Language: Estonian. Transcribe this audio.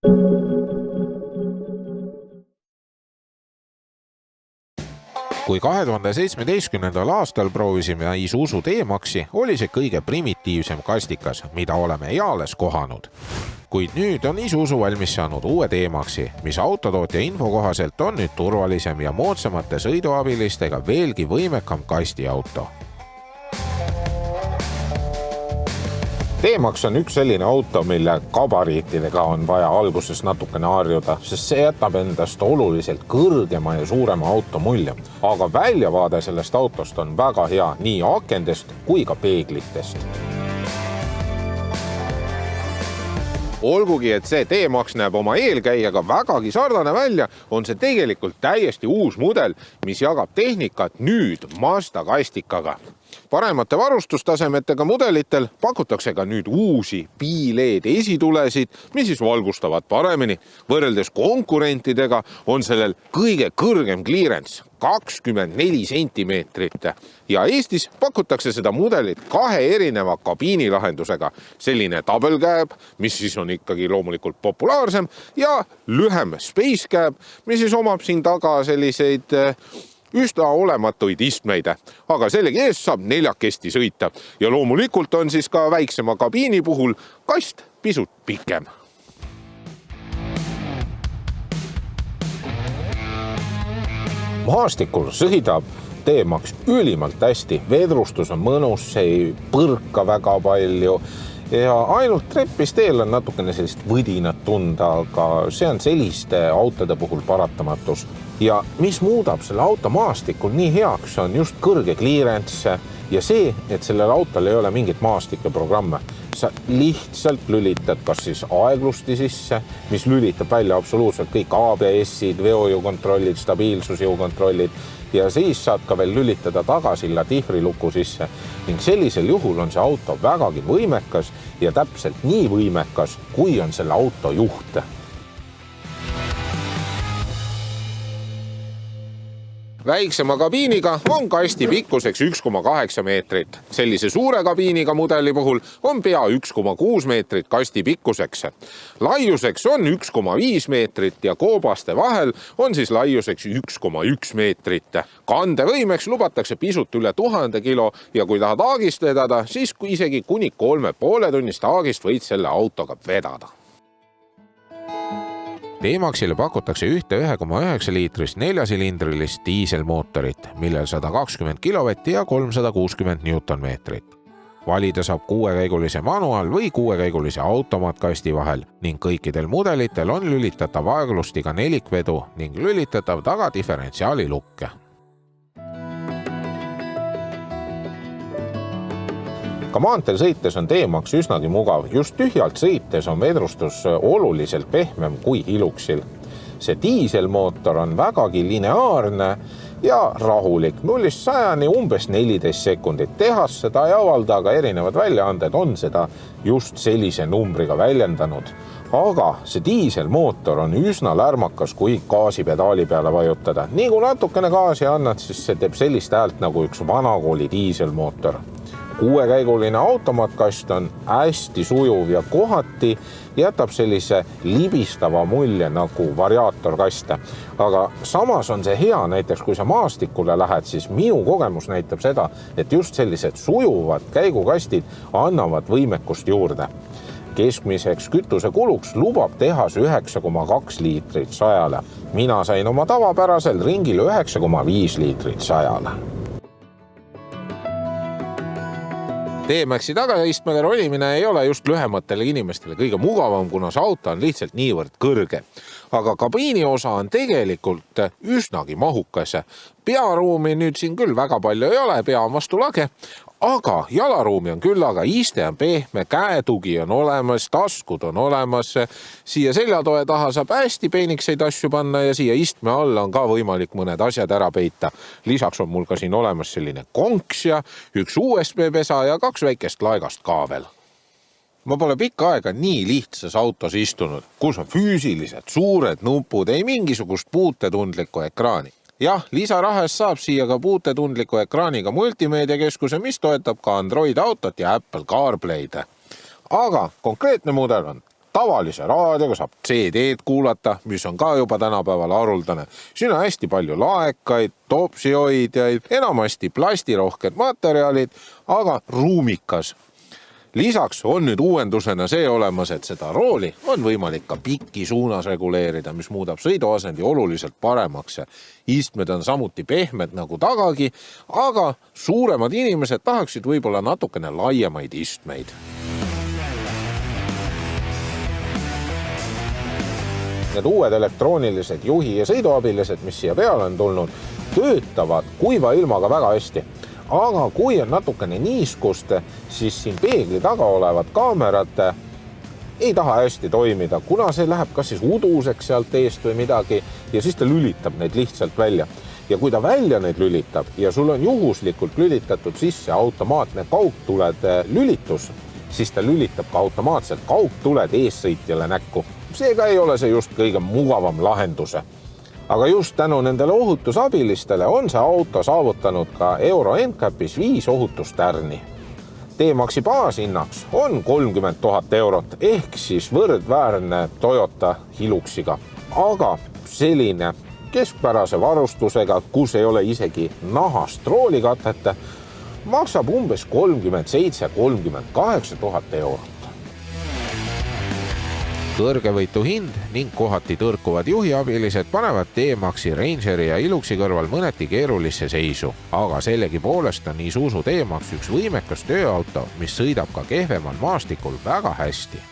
Kui 2017. aastal proovisime Isuzu D-Maxi, oli see kõige primitiivsem kastikas, mida oleme eales kohanud. Kuid nüüd on Isuzu valmis saanud uue D-Maxi, mis autotootja info kohaselt on nüüd turvalisem ja moodsamate sõiduabilistega veelgi võimekam kastiauto. D-Max on üks selline auto, mille gabariitidega on vaja alguses natukene harjuda, sest see jätab endast oluliselt kõrgema ja suurema auto mulje. Aga väljavaade sellest autost on väga hea nii akendest kui ka peeglitest. Olgugi, et see D-Max näeb oma eelkäijaga vägagi sarnane välja, on see tegelikult täiesti uus mudel, mis jagab tehnikat nüüd Mazda kastikaga. Paremate varustustasemetega mudelitel pakutakse ka nüüd uusi B-LED esitulesid, mis siis valgustavad paremini. Võrreldes konkurentidega on sellel kõige kõrgem clearance 24 sentimeetrit ja Eestis pakutakse seda mudelit 2 erineva kabiinilahendusega. Selline double cab, mis siis on ikkagi loomulikult populaarsem ja lühem space cab, mis siis omab siin taga selliseid üsna olematuid istmeid, aga sellegi ees saab 4 sõita ja loomulikult on siis ka väiksema kabiini puhul kast pisut pikem. Maastikul sõidab D-Max ülimalt hästi, vedrustus on mõnus, see ei põrka väga palju ja ainult trepisteel on natukene sellist võdinat tunda, aga see on selliste autode puhul paratamatus. Ja mis muudab selle auto maastikul nii heaks, on just kõrge clearance ja see, et sellel autol ei ole mingit maastikeprogramme. Sa lihtsalt lülitad kas siis aeglusti sisse, mis lülitab välja absoluutselt kõik ABS-id, veojõukontrollid, stabiilsusjõukontrollid ja siis saad ka veel lülitada tagasilla tihvriluku sisse. Ning sellisel juhul on see auto vägagi võimekas ja täpselt nii võimekas, kui on selle auto juht. Väiksema kabiiniga on kasti pikkuseks 1,8 meetrit. Sellise suure kabiiniga mudeli puhul on pea 1,6 meetrit kasti pikkuseks. Laiuseks on 1,5 meetrit ja koobaste vahel on siis laiuseks 1,1 meetrit. Kandevõimeks lubatakse pisut üle 1000 kilo ja kui tahad aagist vedada, siis isegi kuni 3,5 tunnist aagist võid selle autoga vedada. D-Maxile pakutakse ühte 1,9 liitrist 4-silindrilist diiselmootorit, millel 120 kilovatti ja 360 newtonmeetrit. Valida saab 6-käigulise manuaal või 6-käigulise automaatkasti vahel ning kõikidel mudelitel on lülitatav aeglustiga nelikvedu ning lülitatav tagadiferentsiaali lukke. Ka maanteel sõites on D-Max üsnagi mugav. Just tühjalt sõites on vedrustus oluliselt pehmem kui hiluksil. See diiselmootor on vägagi lineaarne ja rahulik. 0-100 umbes 14 sekundit. Tehas seda ei avalda, aga erinevad väljaanded on seda just sellise numbriga väljendanud. Aga see diiselmootor on üsna lärmakas, kui gaasipedaali peale vajutada. Nii kui natukene gaasi annad, siis see teeb sellist häält nagu üks vanakooli diiselmootor. 6-käiguline automaatkast on hästi sujuv ja kohati jätab sellise libistava mulje nagu variaatorkaste. Aga samas on see hea, näiteks kui sa maastikule lähed, siis minu kogemus näitab seda, et just sellised sujuvad käigukastid annavad võimekust juurde. Keskmiseks kütuse kuluks lubab tehas 9,2 liitrit 100-le. Mina sain oma tavapärasel ringil 9,5 liitrit 100-le. D-Maxi tagaistmele rolimine ei ole just lühematele inimestele kõige mugavam, kuna see auto on lihtsalt niivõrd kõrge. Aga kabiini osa on tegelikult üsnagi mahukas. Pearuumi nüüd siin küll väga palju ei ole, pea on vastu lage, aga jalaruumi on küll, aga iste on pehme, käetugi on olemas, taskud on olemas. Siia seljatoe taha saab hästi peenikseid asju panna ja siia istme alla on ka võimalik mõned asjad ära peita. Lisaks on mul ka siin olemas selline konks ja üks USB-pesa ja 2 väikest laegast ka veel. Ma pole pikka aega nii lihtsas autos istunud, kus on füüsilised suured nupud, ei mingisugust puutetundlikku ekraani. Jah, lisarahes saab siia ka puutetundliku ekraaniga multimeediakeskuse, mis toetab ka Android autot ja Apple CarPlay'd. Aga konkreetne mudel on tavalise raadioga saab CD-d kuulata, mis on ka juba tänapäeval haruldane. Siin on hästi palju laekaid, topsihoidjaid, enamasti plastirohked materjalid, aga ruumikas. Lisaks on nüüd uuendusena see olemas, et seda rooli on võimalik ka pikki suunas reguleerida, mis muudab sõiduasendi oluliselt paremaks. Istmed on samuti pehmed nagu tagagi, aga suuremad inimesed tahaksid võib-olla natukene laiemaid istmeid. Need uued elektroonilised juhi- ja sõiduabilised, mis siia peale on tulnud, töötavad kuiva ilmaga väga hästi. Aga kui on natukene niiskust, siis siin peegli taga olevad kaamerad ei taha hästi toimida, kuna see läheb kas siis uduseks sealt eest või midagi ja siis ta lülitab neid lihtsalt välja. Ja kui ta välja neid lülitab ja sul on juhuslikult lülitatud sisse automaatne kaugtuled lülitus, siis ta lülitab ka automaatselt kaugtuled eessõitjale näkku. Seega ei ole see just kõige mugavam lahenduse. Aga just tänu nendele ohutusabilistele on see auto saavutanud ka Euro NCAPis 5 ohutustärni. D-Maxi baashinnaks on 30 000 eurot ehk siis võrdväärne Toyota Hiluxiga. Aga selline keskpärase varustusega, kus ei ole isegi nahast roolikatet, maksab umbes 37-38 000 eurot. Kõrgevõitu hind ning kohati tõrkuvad juhiabilised panevad D-Maxi, Rangeri ja Hiluxi kõrval mõneti keerulisse seisu. Aga sellegipoolest on Isuzu D-Max üks võimekas tööauto, mis sõidab ka kehvemal maastikul väga hästi.